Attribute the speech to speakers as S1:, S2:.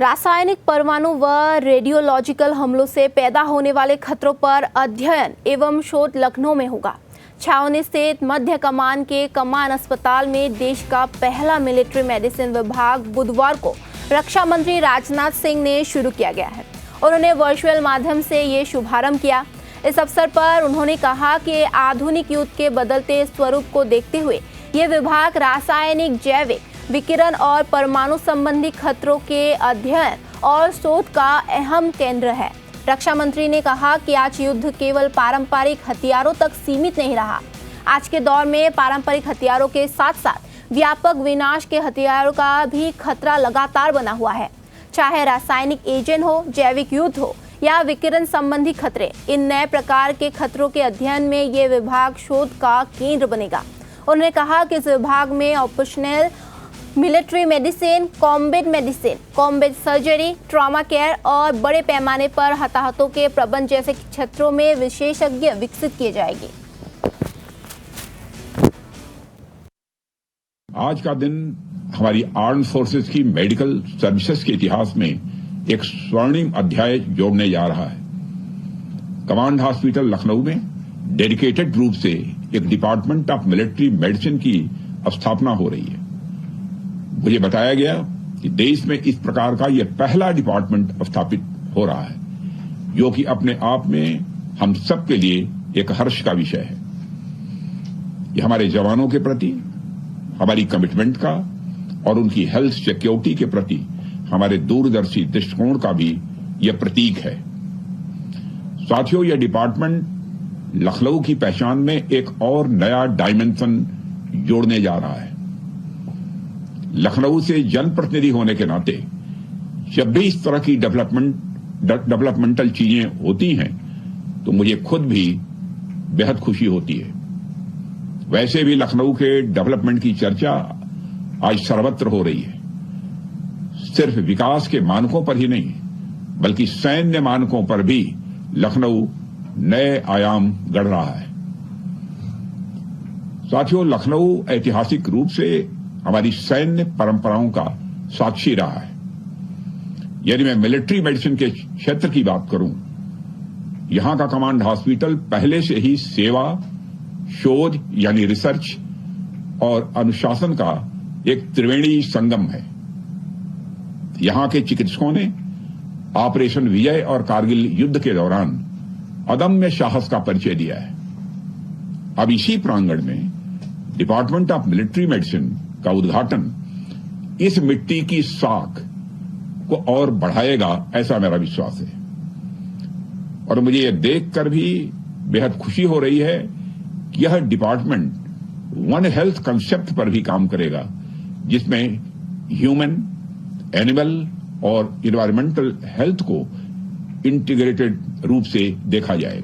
S1: रासायनिक, परमाणु व रेडियोलॉजिकल हमलों से पैदा होने वाले खतरों पर अध्ययन एवं शोध लखनऊ में होगा। छावनी स्थित मध्य कमान के कमान अस्पताल में देश का पहला मिलिट्री मेडिसिन विभाग बुधवार को रक्षा मंत्री राजनाथ सिंह ने शुरू किया गया है। उन्होंने वर्चुअल माध्यम से ये शुभारंभ किया। इस अवसर पर उन्होंने कहा कि आधुनिक युद्ध के बदलते स्वरूप को देखते हुए ये विभाग रासायनिक, जैविक, विकिरण और परमाणु संबंधी खतरों के अध्ययन और शोध का अहम केंद्र है। रक्षा मंत्री ने कहा कि आज युद्ध केवल पारंपरिक हथियारों तक सीमित नहीं रहा। आज के दौर में पारंपरिक हथियारों के साथ साथ व्यापक विनाश के हथियारों का भी खतरा लगातार बना हुआ है। चाहे रासायनिक एजेंट हो, जैविक युद्ध हो या विकिरण संबंधी खतरे, इन नए प्रकार के खतरों के अध्ययन में ये विभाग शोध का केंद्र बनेगा। उन्होंने कहा कि इस विभाग में operational military medicine, combat surgery, trauma care और बड़े पैमाने पर हताहतों के प्रबंधन जैसे क्षेत्रों में विशेषज्ञ विकसित किए जाएंगे।
S2: आज का दिन हमारी आर्म्ड फोर्सेस की मेडिकल सर्विसेज के इतिहास में एक स्वर्णिम अध्याय जोड़ने जा रहा है। कमांड हॉस्पिटल लखनऊ में डेडिकेटेड रूप से एक डिपार्टमेंट ऑफ मिलिट्री मेडिसिन की स्थापना हो रही है। मुझे बताया गया कि देश में इस प्रकार का यह पहला डिपार्टमेंट स्थापित हो रहा है, जो कि अपने आप में हम सब के लिए एक हर्ष का विषय है। यह हमारे जवानों के प्रति हमारी कमिटमेंट का और उनकी हेल्थ सिक्योरिटी के प्रति हमारे दूरदर्शी दृष्टिकोण का भी यह प्रतीक है। साथियों, यह डिपार्टमेंट लखनऊ की पहचान में एक और नया डायमेंशन जोड़ने जा रहा है। लखनऊ से जनप्रतिनिधि होने के नाते जब भी इस तरह की डेवलपमेंटल चीजें होती हैं तो मुझे खुद भी बेहद खुशी होती है। वैसे भी लखनऊ के डेवलपमेंट की चर्चा आज सर्वत्र हो रही है। सिर्फ विकास के मानकों पर ही नहीं, बल्कि सैन्य मानकों पर भी लखनऊ नए आयाम गढ़ रहा है। साथियों, लखनऊ ऐतिहासिक रूप से हमारी सैन्य परंपराओं का साक्षी रहा है। यदि मैं मिलिट्री मेडिसिन के क्षेत्र की बात करूं, यहां का कमांड हॉस्पिटल पहले से ही सेवा, शोध यानी रिसर्च और अनुशासन का एक त्रिवेणी संगम है। यहां के चिकित्सकों ने ऑपरेशन विजय और कारगिल युद्ध के दौरान अदम्य साहस का परिचय दिया है। अब इसी प्रांगण में डिपार्टमेंट ऑफ मिलिट्री मेडिसिन का उद्घाटन इस मिट्टी की साख को और बढ़ाएगा, ऐसा मेरा विश्वास है। और मुझे यह देखकर भी बेहद खुशी हो रही है कि यह डिपार्टमेंट वन हेल्थ कंसेप्ट पर भी काम करेगा, जिसमें ह्यूमन, एनिमल और इन्वायरमेंटल हेल्थ को इंटीग्रेटेड रूप से देखा जाएगा।